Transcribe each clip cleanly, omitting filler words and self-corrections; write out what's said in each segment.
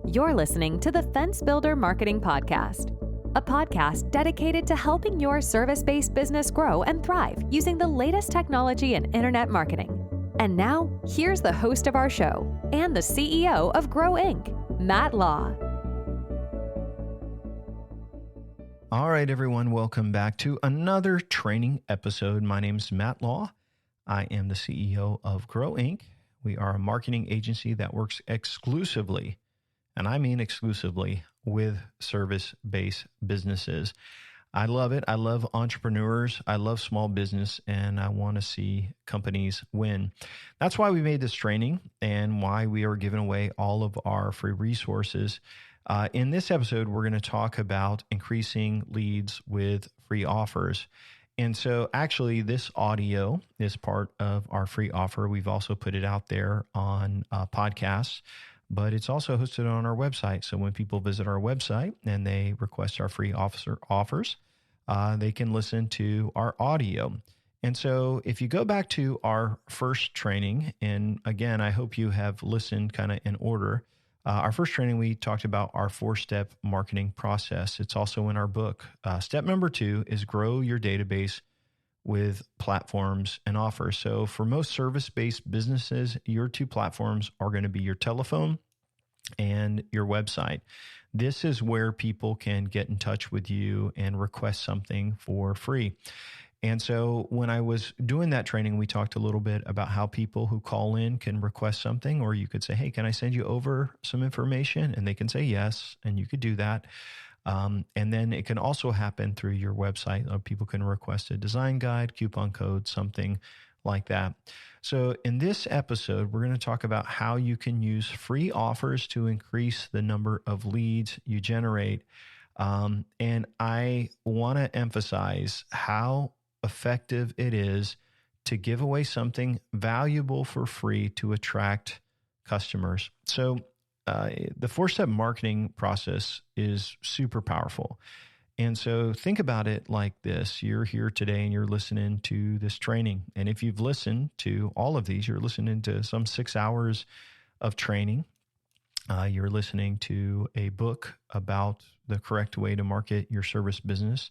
You're listening to the Fence Builder Marketing Podcast, a podcast dedicated to helping your service-based business grow and thrive using the latest technology in internet marketing. And now, here's the host of our show and the CEO of Grow Inc., Matt Law. All right, everyone, welcome back to another training episode. My name is Matt Law. I am the CEO of Grow Inc. We are a marketing agency that works exclusively, and I mean exclusively, with service-based businesses. I love it. I love entrepreneurs. I love small business, and I want to see companies win. That's why we made this training and why we are giving away all of our free resources. In this episode, we're going to talk about increasing leads with free offers. And so actually this audio is part of our free offer. We've also put it out there on podcasts, but it's also hosted on our website. So when people visit our website and they request our free offers, they can listen to our audio. And so if you go back to our first training, and again, I hope you have listened kind of in order. Our first training, we talked about our 4-step marketing process. It's also in our book. Step number 2 is grow your database with platforms and offers. So for most service-based businesses, your 2 platforms are going to be your telephone and your website. This is where people can get in touch with you and request something for free. And so when I was doing that training, we talked a little bit about how people who call in can request something, or you could say, hey, can I send you over some information? And they can say yes, and you could do that. And then it can also happen through your website. People can request a design guide, coupon code, something like that. So in this episode, we're going to talk about how you can use free offers to increase the number of leads you generate. And I want to emphasize how effective it is to give away something valuable for free to attract customers. So the 4-step marketing process is super powerful. And so think about it like this. You're here today and you're listening to this training. And if you've listened to all of these, you're listening to some 6 hours of training. You're listening to a book about the correct way to market your service business.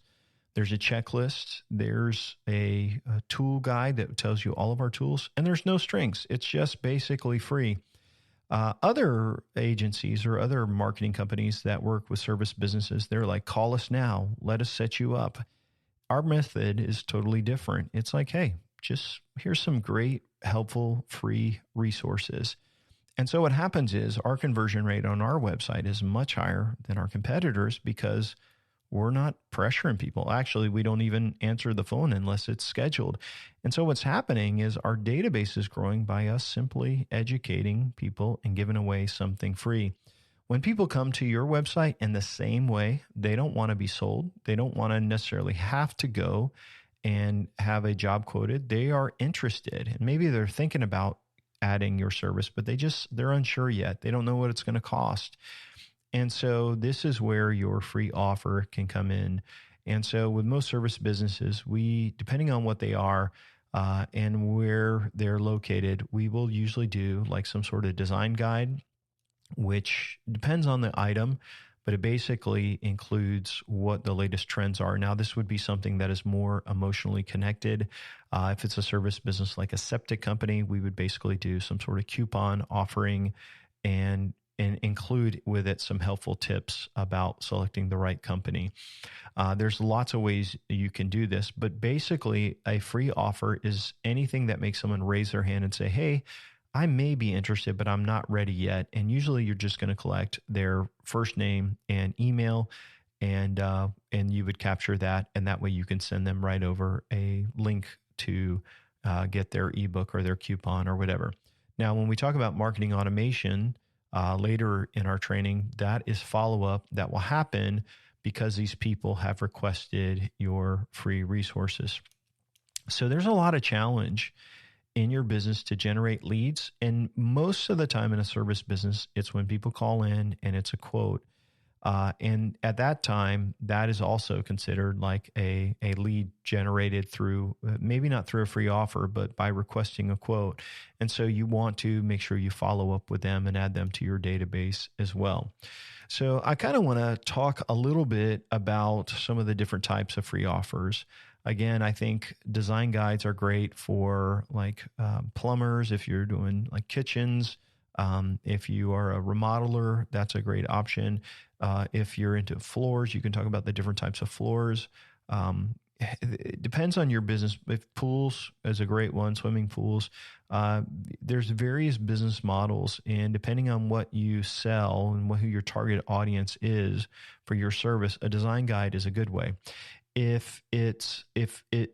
There's a checklist. There's a tool guide that tells you all of our tools, and there's no strings. It's just basically free. Other agencies or other marketing companies that work with service businesses, they're like, call us now. Let us set you up. Our method is totally different. It's like, hey, just here's some great, helpful, free resources. And so what happens is our conversion rate on our website is much higher than our competitors because we're not pressuring people. Actually, we don't even answer the phone unless it's scheduled. And so what's happening is our database is growing by us simply educating people and giving away something free. When people come to your website in the same way, they don't want to be sold. They don't want to necessarily have to go and have a job quoted. They are interested, and maybe they're thinking about adding your service, but they're unsure yet. They don't know what it's going to cost. And so this is where your free offer can come in. And so with most service businesses, depending on what they are and where they're located, we will usually do like some sort of design guide, which depends on the item, but it basically includes what the latest trends are. Now, this would be something that is more emotionally connected. If it's a service business like a septic company, we would basically do some sort of coupon offering and include with it some helpful tips about selecting the right company. There's lots of ways you can do this, but basically a free offer is anything that makes someone raise their hand and say, hey, I may be interested, but I'm not ready yet. And usually you're just going to collect their first name and email, and you would capture that. And that way you can send them right over a link to get their ebook or their coupon or whatever. Now, when we talk about marketing automation, later in our training, that is follow-up that will happen because these people have requested your free resources. So there's a lot of challenge in your business to generate leads. And most of the time in a service business, it's when people call in and it's a quote. And at that time, that is also considered like a lead generated through, maybe not through a free offer, but by requesting a quote. And so you want to make sure you follow up with them and add them to your database as well. So I kind of want to talk a little bit about some of the different types of free offers. Again, I think design guides are great for like plumbers, if you're doing like kitchens. If you are a remodeler, that's a great option. If you're into floors, you can talk about the different types of floors. It depends on your business. If pools is a great one, swimming pools, there's various business models, and depending on what you sell and who your target audience is for your service, a design guide is a good way. If it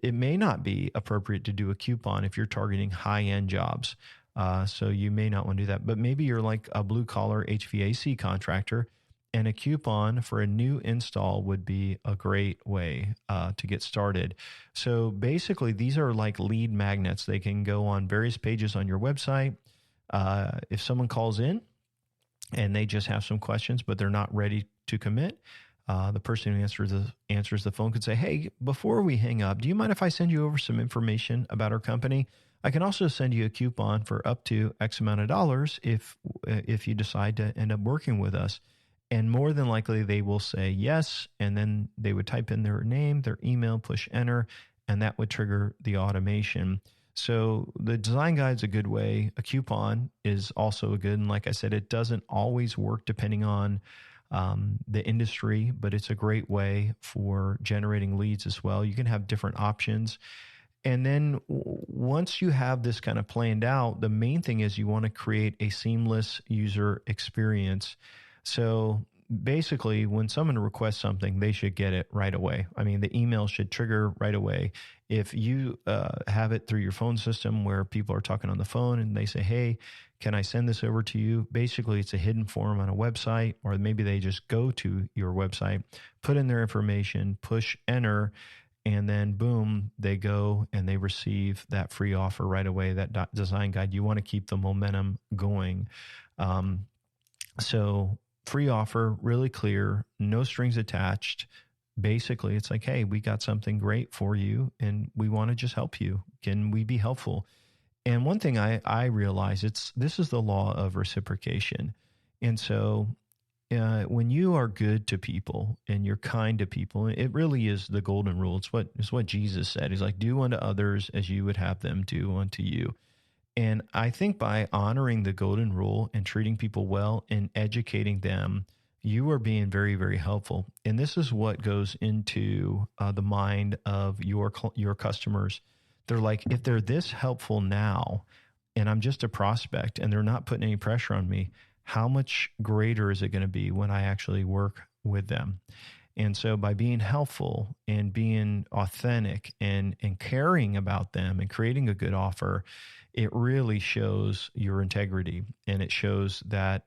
may not be appropriate to do a coupon if you're targeting high-end jobs. So you may not want to do that, but maybe you're like a blue collar HVAC contractor, and a coupon for a new install would be a great way to get started. So basically, these are like lead magnets. They can go on various pages on your website. If someone calls in and they just have some questions, but they're not ready to commit, the person who answers the phone could say, "Hey, before we hang up, do you mind if I send you over some information about our company? I can also send you a coupon for up to X amount of dollars if you decide to end up working with us." And more than likely, they will say yes, and then they would type in their name, their email, push enter, and that would trigger the automation. So the design guide's a good way. A coupon is also a good, and like I said, it doesn't always work depending on the industry, but it's a great way for generating leads as well. You can have different options. And then once you have this kind of planned out, the main thing is you want to create a seamless user experience. So basically, when someone requests something, they should get it right away. I mean, the email should trigger right away. If you have it through your phone system where people are talking on the phone and they say, "Hey, can I send this over to you?" Basically, it's a hidden form on a website, or maybe they just go to your website, put in their information, push enter, and then boom, they go and they receive that free offer right away, that design guide. You want to keep the momentum going. So free offer, really clear, no strings attached. Basically, it's like, "Hey, we got something great for you and we want to just help you. Can we be helpful?" And one thing I realize, this is the law of reciprocation. And so when you are good to people and you're kind to people, it really is the golden rule. It's what Jesus said. He's like, "Do unto others as you would have them do unto you." And I think by honoring the golden rule and treating people well and educating them, you are being very, very helpful. And this is what goes into the mind of your customers. They're like, if they're this helpful now, and I'm just a prospect and they're not putting any pressure on me, how much greater is it going to be when I actually work with them? And so by being helpful and being authentic and caring about them and creating a good offer, it really shows your integrity, and it shows that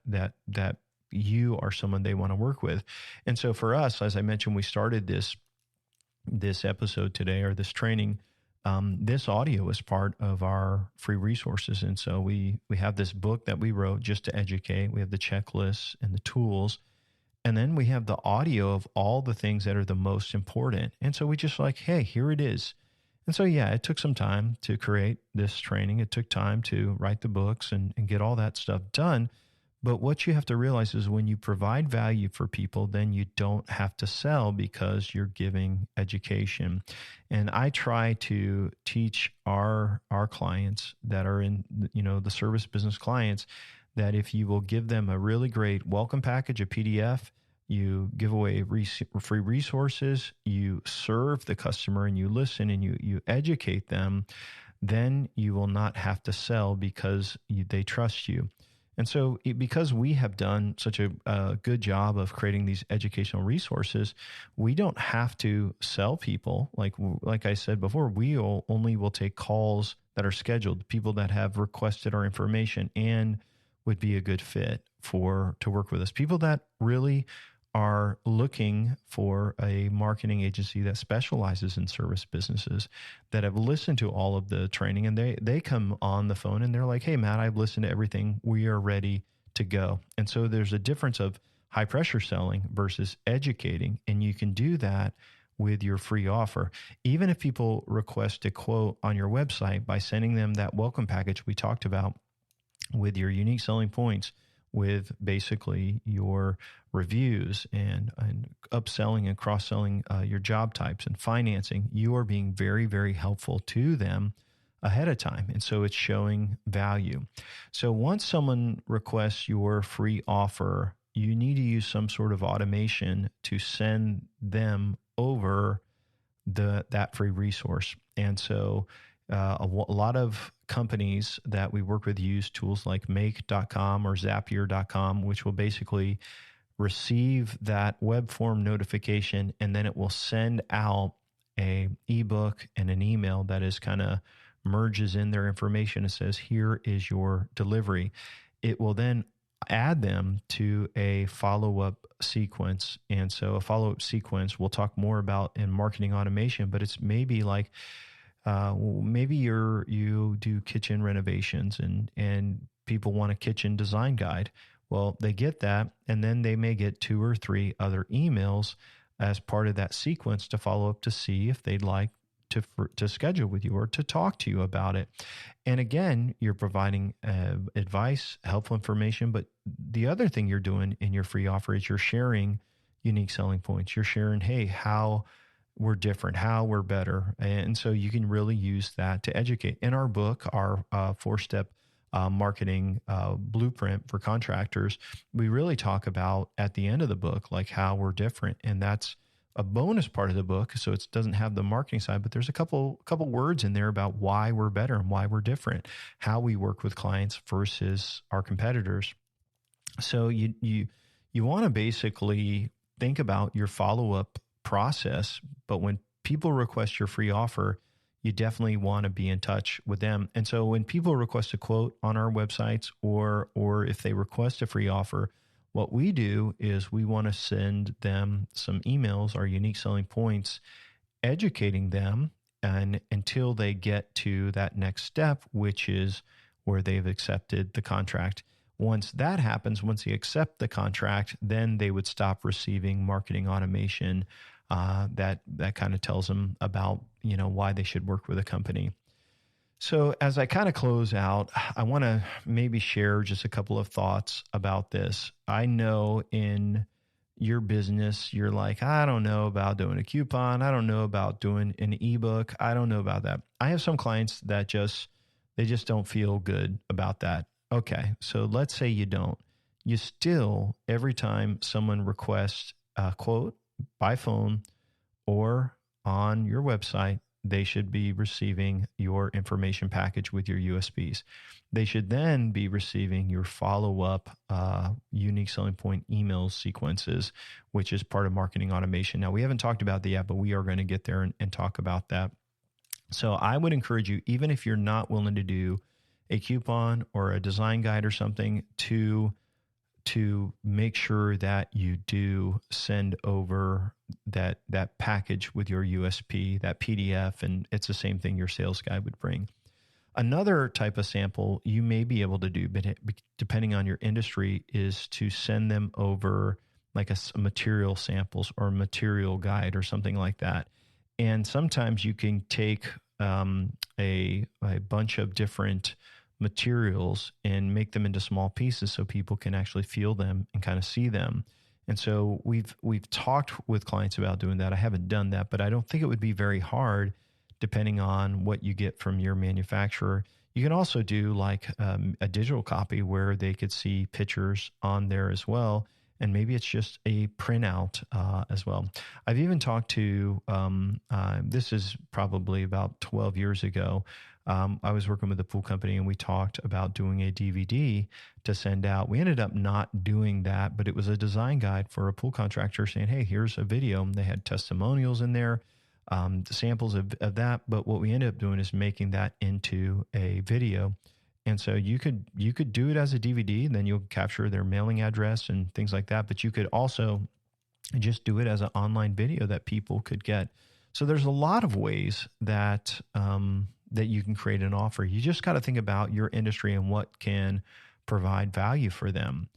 you are someone they want to work with. And so for us, as I mentioned, we started this episode today, or this training. This audio is part of our free resources. And so we have this book that we wrote just to educate. We have the checklists and the tools. And then we have the audio of all the things that are the most important. And so we just like, hey, here it is. And so, yeah, it took some time to create this training. It took time to write the books and get all that stuff done. But what you have to realize is when you provide value for people, then you don't have to sell because you're giving education. And I try to teach our clients that are in, the service business clients, that if you will give them a really great welcome package, a PDF, you give away free resources, you serve the customer and you listen and you educate them, then you will not have to sell because they trust you. And so because we have done such a good job of creating these educational resources, we don't have to sell people. Like I said before, we only will take calls that are scheduled, people that have requested our information and would be a good fit to work with us. People that really are looking for a marketing agency that specializes in service businesses, that have listened to all of the training, and they come on the phone and they're like, "Hey, Matt, I've listened to everything. We are ready to go." And so there's a difference of high pressure selling versus educating. And you can do that with your free offer. Even if people request a quote on your website, by sending them that welcome package we talked about with your unique selling points, with basically your reviews and upselling and cross-selling your job types and financing, you are being very, very helpful to them ahead of time. And so it's showing value. So once someone requests your free offer, you need to use some sort of automation to send them over that free resource. And so a lot of companies that we work with use tools like Make.com or Zapier.com, which will basically receive that web form notification, and then it will send out a ebook and an email that is kind of merges in their information. It says, here is your delivery. It will then add them to a follow-up sequence. And so a follow-up sequence we'll talk more about in marketing automation, but it's maybe like, maybe you do kitchen renovations and people want a kitchen design guide. Well, they get that, and then they may get 2 or 3 other emails as part of that sequence to follow up to see if they'd like to schedule with you or to talk to you about it. And again, you're providing advice, helpful information, but the other thing you're doing in your free offer is you're sharing unique selling points. You're sharing, hey, how we're different, how we're better. And so you can really use that to educate. In our book, our 4-step marketing blueprint for contractors, we really talk about at the end of the book, like how we're different. And that's a bonus part of the book. So it doesn't have the marketing side, but there's a couple words in there about why we're better and why we're different, how we work with clients versus our competitors. So you want to basically think about your follow-up process, but when people request your free offer, you definitely want to be in touch with them. And so when people request a quote on our websites, or if they request a free offer, what we do is we want to send them some emails, our unique selling points, educating them and until they get to that next step, which is where they've accepted the contract. Once that happens, once they accept the contract, then they would stop receiving marketing automation that kind of tells them about, why they should work with a company. So as I kind of close out, I want to maybe share just a couple of thoughts about this. I know in your business, you're like, I don't know about doing a coupon. I don't know about doing an ebook. I don't know about that. I have some clients that they just don't feel good about that. Okay, so let's say you don't. You still, every time someone requests a quote by phone or on your website, they should be receiving your information package with your USPs. They should then be receiving your follow-up unique selling point email sequences, which is part of marketing automation. Now, we haven't talked about that yet, but we are going to get there and talk about that. So I would encourage you, even if you're not willing to do a coupon or a design guide or something, to make sure that you do send over that package with your USP, that PDF, and it's the same thing your sales guy would bring. Another type of sample you may be able to do, but depending on your industry, is to send them over like a material samples or a material guide or something like that. And sometimes you can take a bunch of different materials and make them into small pieces so people can actually feel them and kind of see them. And so we've talked with clients about doing that. I haven't done that, but I don't think it would be very hard depending on what you get from your manufacturer. You can also do like a digital copy where they could see pictures on there as well. And maybe it's just a printout as well. I've even talked to, this is probably about 12 years ago. I was working with a pool company and we talked about doing a DVD to send out. We ended up not doing that, but it was a design guide for a pool contractor saying, hey, here's a video. They had testimonials in there, the samples of that. But what we ended up doing is making that into a video. And so you could do it as a DVD, and then you'll capture their mailing address and things like that. But you could also just do it as an online video that people could get. So there's a lot of ways that that you can create an offer. You just got to think about your industry and what can provide value for them.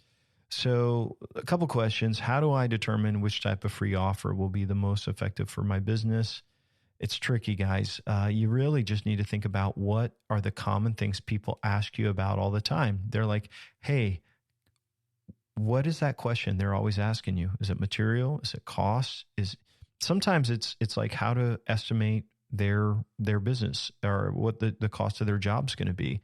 So a couple questions. How do I determine which type of free offer will be the most effective for my business? It's tricky, guys. You really just need to think about what are the common things people ask you about all the time. They're like, hey, what is that question they're always asking you? Is it material? Is it cost? Sometimes it's like how to estimate their business or what the cost of their job is going to be.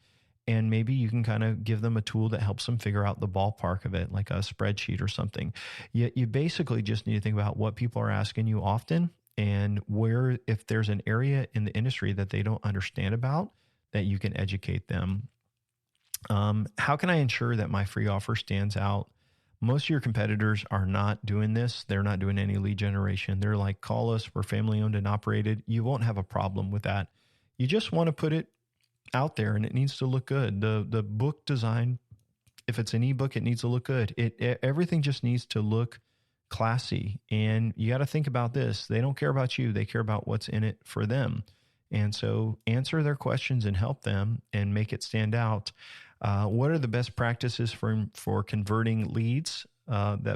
And maybe you can kind of give them a tool that helps them figure out the ballpark of it, like a spreadsheet or something. You basically just need to think about what people are asking you often and where, if there's an area in the industry that they don't understand about, that you can educate them. How can I ensure that my free offer stands out? Most of your competitors are not doing this. They're not doing any lead generation. They're like, call us, we're family owned and operated. You won't have a problem with that. You just want to put it out there and it needs to look good. The book design, if it's an ebook, it needs to look good. Everything just needs to look classy. And you got to think about this. They don't care about you. They care about what's in it for them. And so answer their questions and help them and make it stand out. What are the best practices for converting leads,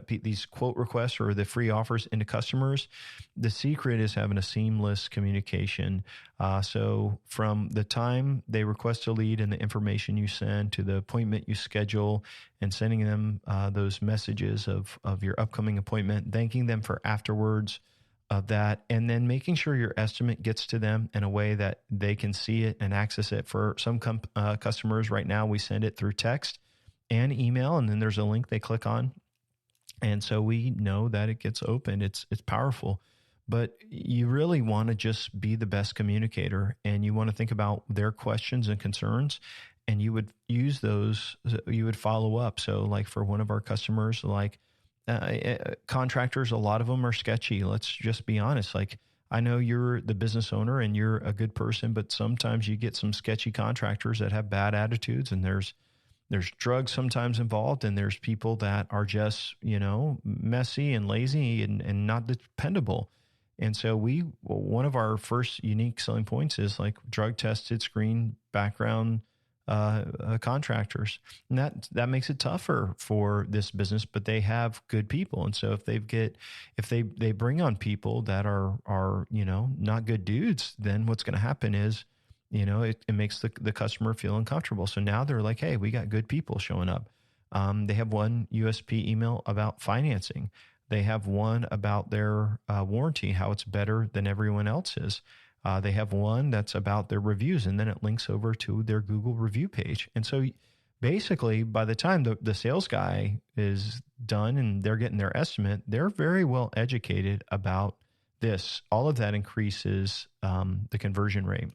these quote requests or the free offers into customers? The secret is having a seamless communication. So from the time they request a lead and the information you send to the appointment you schedule and sending them those messages of your upcoming appointment, thanking them for afterwards of that, and then making sure your estimate gets to them in a way that they can see it and access it. For some customers right now, we send it through text and email, and then there's a link they click on. And so we know that it gets opened. It's powerful, but you really want to just be the best communicator, and you want to think about their questions and concerns, and you would use those, you would follow up. So like for one of our customers, like, contractors, a lot of them are sketchy. Let's just be honest. Like, I know you're the business owner and you're a good person, but sometimes you get some sketchy contractors that have bad attitudes, and there's drugs sometimes involved, and there's people that are just, messy and lazy and not dependable. And so one of our first unique selling points is like drug tested, screen background contractors, and that makes it tougher for this business, but they have good people. And so if they bring on people that are not good dudes, then what's going to happen is, it makes the customer feel uncomfortable. So now they're like, hey, we got good people showing up. They have one USP email about financing. They have one about their warranty, how it's better than everyone else's. They have one that's about their reviews, and then it links over to their Google review page. And so basically, by the time the sales guy is done and they're getting their estimate, they're very well educated about this. All of that increases the conversion rate.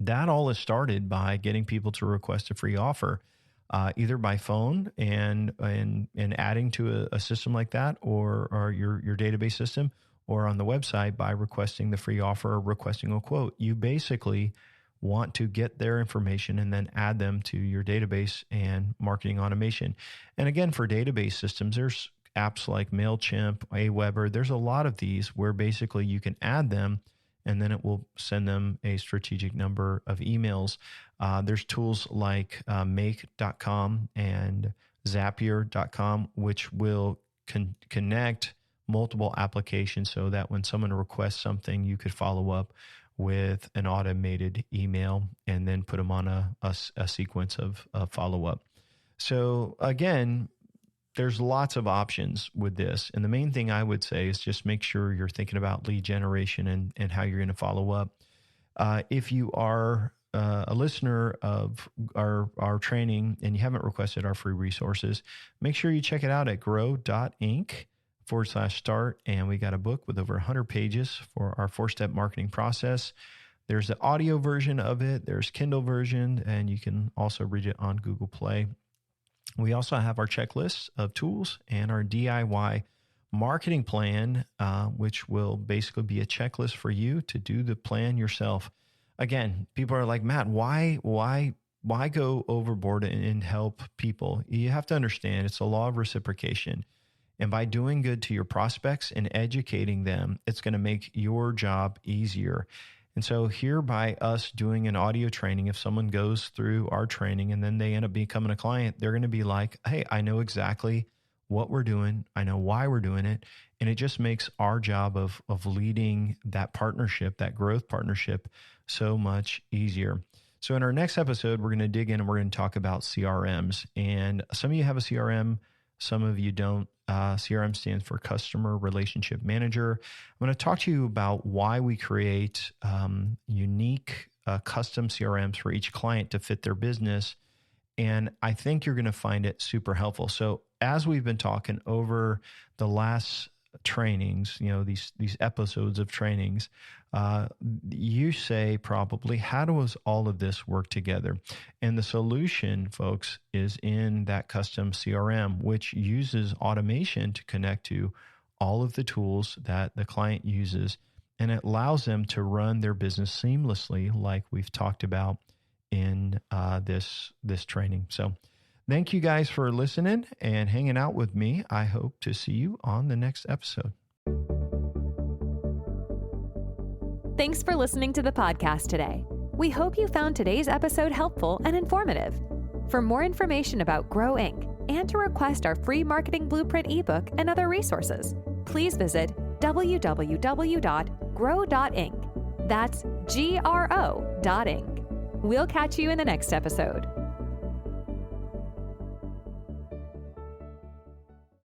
That all is started by getting people to request a free offer, either by phone and adding to a system like that, or your database system, or on the website by requesting the free offer or requesting a quote. You basically want to get their information and then add them to your database and marketing automation. And again, for database systems, there's apps like MailChimp, Aweber. There's a lot of these where basically you can add them and then it will send them a strategic number of emails. There's tools like Make.com and Zapier.com, which will connect multiple applications so that when someone requests something, you could follow up with an automated email and then put them on a sequence of follow-up. So again, there's lots of options with this. And the main thing I would say is just make sure you're thinking about lead generation and how you're going to follow up. If you are a listener of our training and you haven't requested our free resources, make sure you check it out at grow.inc/start. And we got a book with over 100 pages for our 4-step marketing process. There's the audio version of it. There's Kindle version, and you can also read it on Google Play. We also have our checklist of tools and our DIY marketing plan, which will basically be a checklist for you to do the plan yourself. Again, people are like, Matt, why go overboard and help people? You have to understand it's a law of reciprocation. And by doing good to your prospects and educating them, it's going to make your job easier. And so here by us doing an audio training, if someone goes through our training and then they end up becoming a client, they're going to be like, hey, I know exactly what we're doing. I know why we're doing it. And it just makes our job of leading that partnership, that growth partnership, so much easier. So in our next episode, we're going to dig in and we're going to talk about CRMs. And some of you have a CRM, some of you don't. CRM stands for Customer Relationship Manager. I'm going to talk to you about why we create unique custom CRMs for each client to fit their business. And I think you're going to find it super helpful. So as we've been talking over the last trainings, these episodes of trainings, you say probably, how does all of this work together? And the solution, folks, is in that custom CRM, which uses automation to connect to all of the tools that the client uses. And it allows them to run their business seamlessly, like we've talked about in this training. So thank you guys for listening and hanging out with me. I hope to see you on the next episode. Thanks for listening to the podcast today. We hope you found today's episode helpful and informative. For more information about Grow Inc. and to request our free marketing blueprint ebook and other resources, please visit www.grow.inc. That's GRO.inc. We'll catch you in the next episode.